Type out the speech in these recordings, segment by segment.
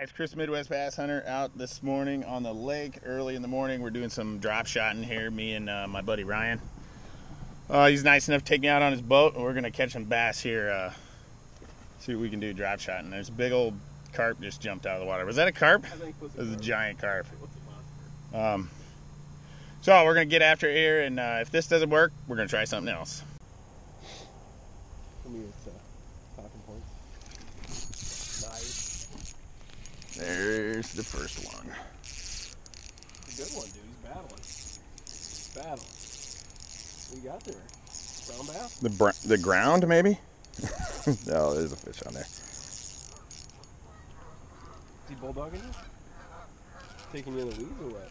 It's Chris, Midwest Bass Hunter, out this morning on the lake early in the morning. We're doing some drop shotting here, me and my buddy Ryan. He's nice enough to take me out on his boat, and we're going to catch some bass here. See what we can do drop shotting. There's a big old carp just jumped out of the water. Was that a carp? I think it was a giant carp. Monster. So we're going to get after it here, and if this doesn't work, we're going to try something else. For me, it's talking points. Nice. There's the first one. It's a good one, dude. He's battling. Battle. What you got there? Brown bass? The ground, maybe? No, there's a fish on there. Is he bulldogging you? Taking you in the weeds or what?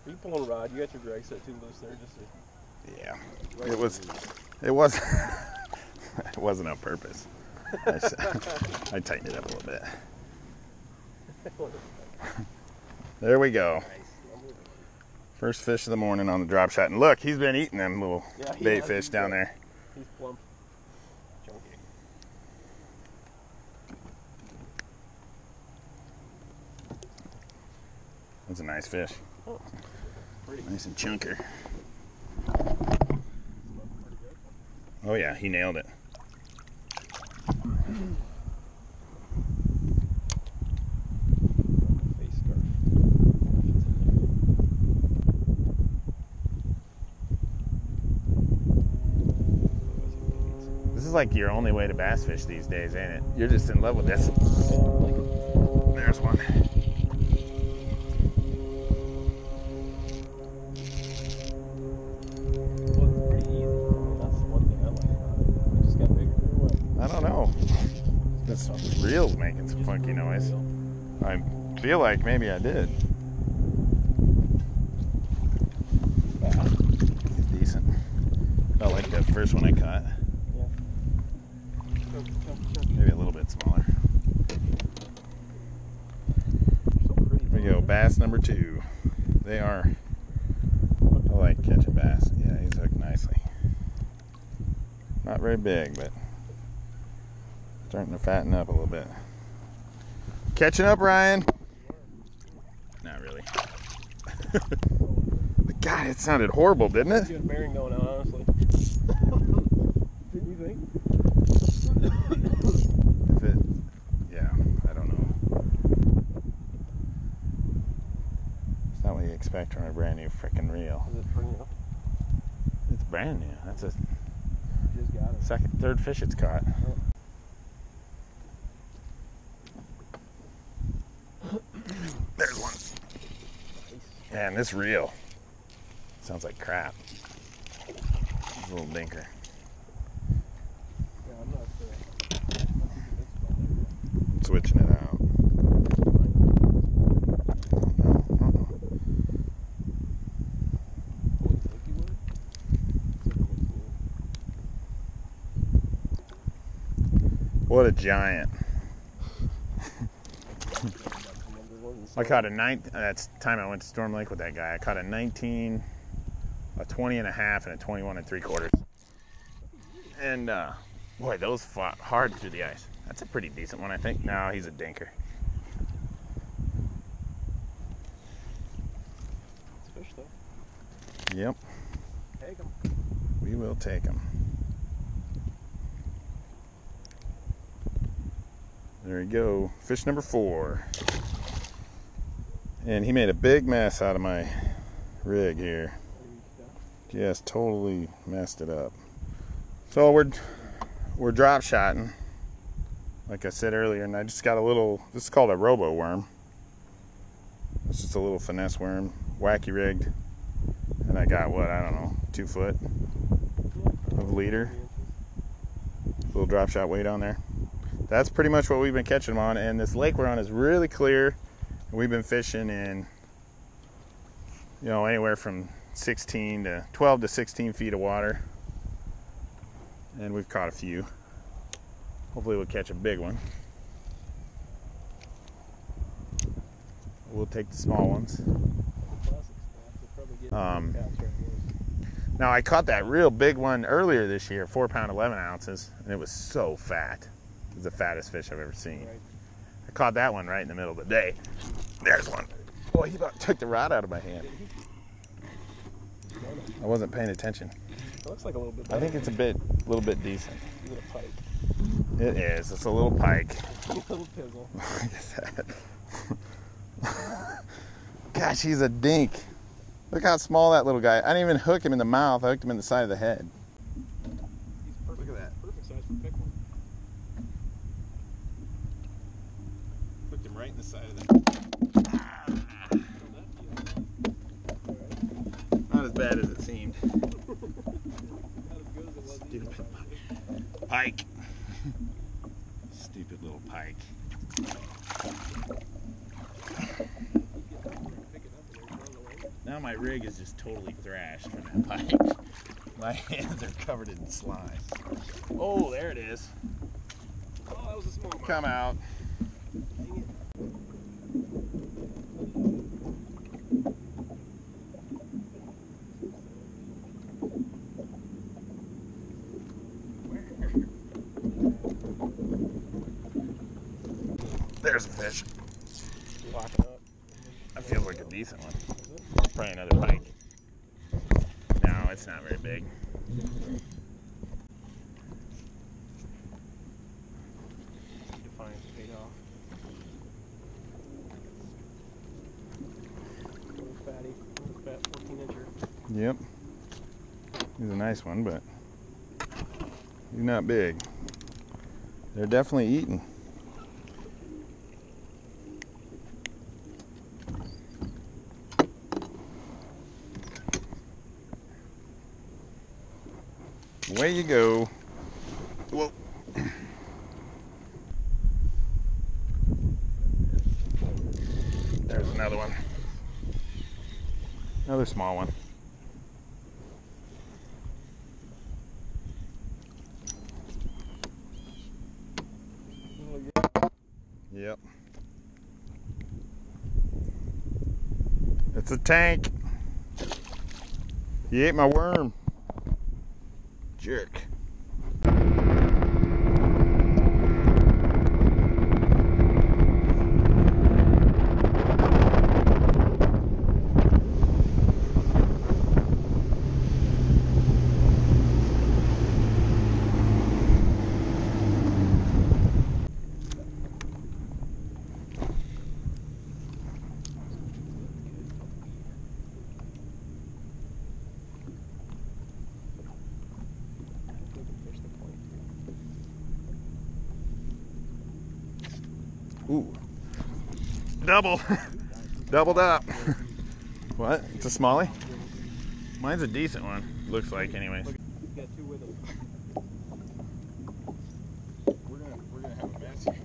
Are you pulling a rod? You got your drag set too loose there, just to... Yeah. Right It was it wasn't on purpose. I tightened it up a little bit. There we go. First fish of the morning on the drop shot. And look, he's been eating them little bait fish down there. He's plump. Chunky. That's a nice fish. Oh, pretty. Nice and chunker. Oh yeah, he nailed it. Face scarf. This is like your only way to bass fish these days, ain't it? You're just in love with this. There's one. I don't know. This reel's making some funky noise. I feel like maybe I did. Decent. I like that first one I caught. Maybe a little bit smaller. There we go, bass number 2. They are, I like catching bass. Yeah, he's hooked nicely. Not very big, but starting to fatten up a little bit. Catching up, Ryan? Not really. But God, it sounded horrible, didn't it? Good bearing going on, honestly. Didn't you think? If it, yeah, I don't know. It's not what you expect from a brand new freaking reel. Is it pretty new? It's brand new. That's a Just got it. third fish it's caught. Oh. There's one. Man, this reel sounds like crap. It's a little dinker. Yeah, I'm not I'm switching it out. What a giant. I caught a 19, that's the time I went to Storm Lake with that guy. I caught a 19, a 20 and a half, and a 21 3/4. And boy, those fought hard through the ice. That's a pretty decent one, I think. No, he's a dinker. It's fish though. Yep. Take him. We will take him. There we go. Fish number 4. And he made a big mess out of my rig here. Just totally messed it up. So we're drop shotting, like I said earlier, and I just got a little, this is called a robo worm. It's just a little finesse worm, wacky rigged. And I got what, I don't know, 2 foot of leader. Little drop shot weight on there. That's pretty much what we've been catching them on, and this lake we're on is really clear. We've been fishing in, you know, anywhere from 12 to 16 feet of water, and we've caught a few. Hopefully we'll catch a big one. We'll take the small ones. Now I caught that real big one earlier this year, 4 pound 11 ounces, and it was so fat. It was the fattest fish I've ever seen. Right. I caught that one right in the middle of the day. There's one. Boy, he about took the rod out of my hand. I wasn't paying attention. It looks like a little bit better. I think it's a little bit decent. Is it a pike? It is. It's a little pike. A little pizzle. Look at that. Gosh, he's a dink. Look how small that little guy. I didn't even hook him in the mouth. I hooked him in the side of the head. He's perfect. Look at that. Perfect size for pick one. Hooked him right in the side of the head. Not as bad as it seemed. Not as good as it was. Stupid pike. Stupid little pike. Now my rig is just totally thrashed from that pike. My hands are covered in slime. Oh, there it is. Oh, that was a small one. Come out. Dang it. There's a fish. Locking up. That feels like a decent one. Probably another pike. No, it's not very big. Defiance paid off. Little fatty. Little fat 14-incher. Yep. He's a nice one, but he's not big. They're definitely eating. Away you go. Whoa. There's another one. Another small one. Yep. It's a tank. He ate my worm. Jerk. Ooh. Doubled up. What? It's a smallie? Mine's a decent one. Looks like, anyways. He's got two with him. We're gonna have a mess here.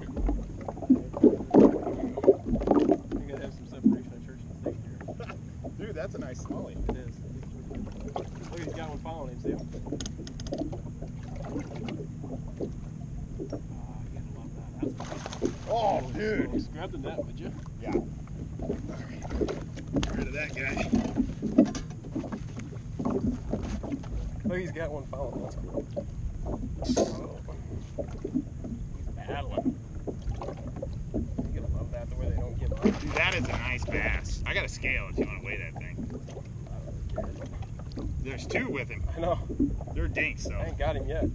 You gotta have some separation on church and state here. Dude, that's a nice smallie. It is. Look, he's got one following him, Sam. Oh, dude. Just grab the net, would you? Yeah. Get rid of that guy. Look, he's got one following. That's cool. Oh. He's battling. You're gonna love that, the way they don't give up. Dude, that is a nice bass. I got a scale if you want to weigh that thing. There's two with him. I know. They're dinks, though. I ain't got him yet.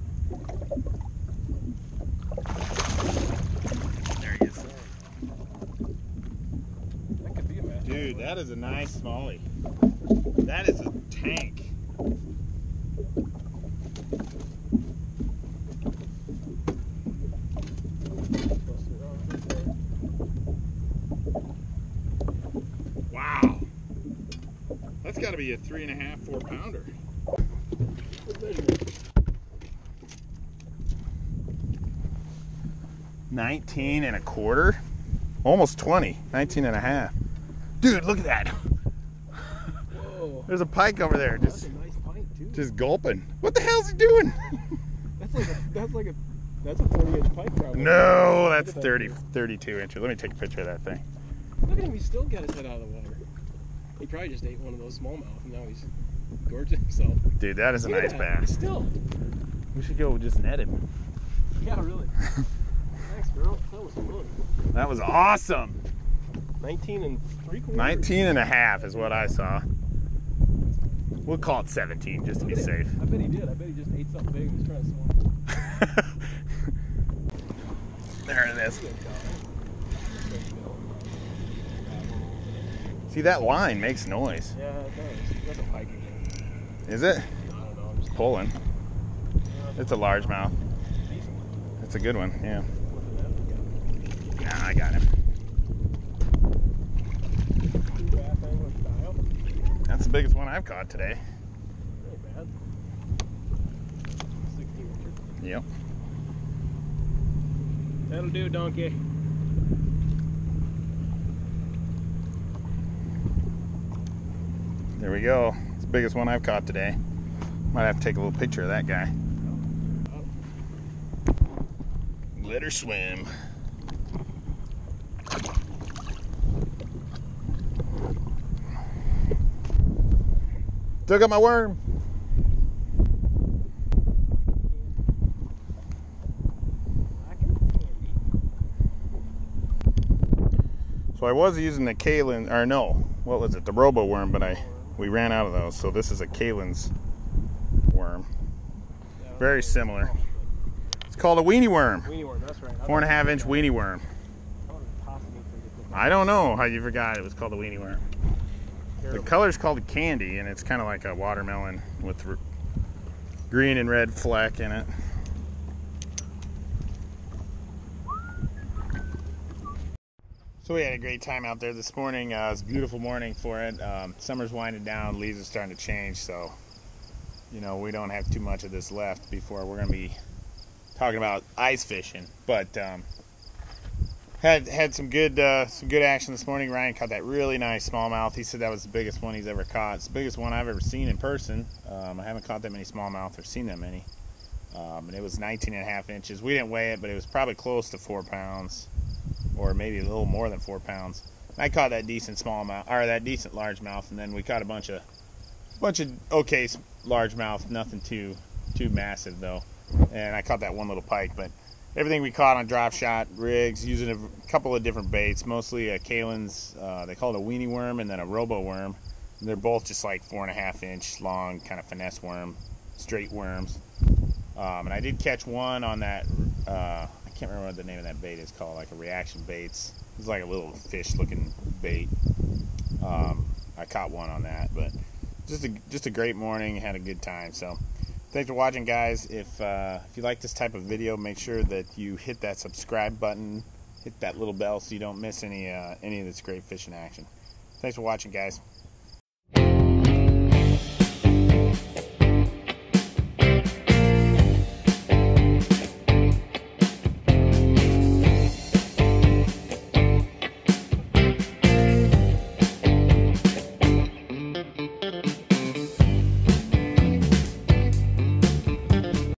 There he is. That could be a match. Dude, that is a nice smallie. That is a tank. Wow. That's got to be a 3.5, 4 pounder. 19 1/4, almost 20, 19 1/2. Dude, look at that. Whoa. There's a pike over there, That's a nice pike too. just gulping. What the hell's he doing? That's a 40-inch pike probably. No, that's 30, 32 inches. Let me take a picture of that thing. Look at him, he's still got his head out of the water. He probably just ate one of those smallmouth and now he's gorging himself. Dude, that is a Look at nice that. bass. Still. We should go just net him. Yeah, really. Thanks, girl. That was fun. That was awesome. 19 3/4. 19 and a half is what I saw. We'll call it 17 just to be safe. I bet he did. I bet he just ate something big and was trying to swim. There it is. See, that line makes noise. Yeah, it does. That's a pike again. Is it? I don't know. I'm just Pulling. It's a largemouth. It's a good one, yeah. Nah, I got him. That's the biggest one I've caught today. Not bad. 16 inches. Yep. That'll do, donkey. There we go. It's the biggest one I've caught today. Might have to take a little picture of that guy. Let her swim. Took up my worm. So I was using the Kalen, or no, what was it? The Robo worm, but we ran out of those. So this is a Kalen's worm. Very similar. It's called a weenie worm. Weenie worm, that's right. 4.5 inch weenie worm. I don't know how you forgot it was called a weenie worm. The color's called candy, and it's kind of like a watermelon with green and red fleck in it. So we had a great time out there this morning. It was a beautiful morning for it. Summer's winding down, leaves are starting to change, so you know we don't have too much of this left before we're going to be talking about ice fishing. But had some good action this morning. Ryan caught that really nice smallmouth. He said that was the biggest one he's ever caught. It's the biggest one I've ever seen in person. I haven't caught that many smallmouth or seen that many. And it was 19.5 inches. We didn't weigh it, but it was probably close to 4 pounds, or maybe a little more than 4 pounds. I caught that decent smallmouth, or that decent largemouth, and then we caught a bunch of okay largemouth, nothing too massive though. And I caught that one little pike, but everything we caught on Dropshot rigs, using a couple of different baits, mostly a Kalen's, they call it a weenie worm, and then a Robo worm. And they're both just like 4.5 inch long, kind of finesse worm, straight worms. And I did catch one on that, I can't remember what the name of that bait is called, like a reaction baits. It's like a little fish looking bait. I caught one on that, but just a great morning, had a good time. So thanks for watching, guys. If you like this type of video, make sure that you hit that subscribe button, hit that little bell so you don't miss any of this great fishing action. Thanks for watching, guys.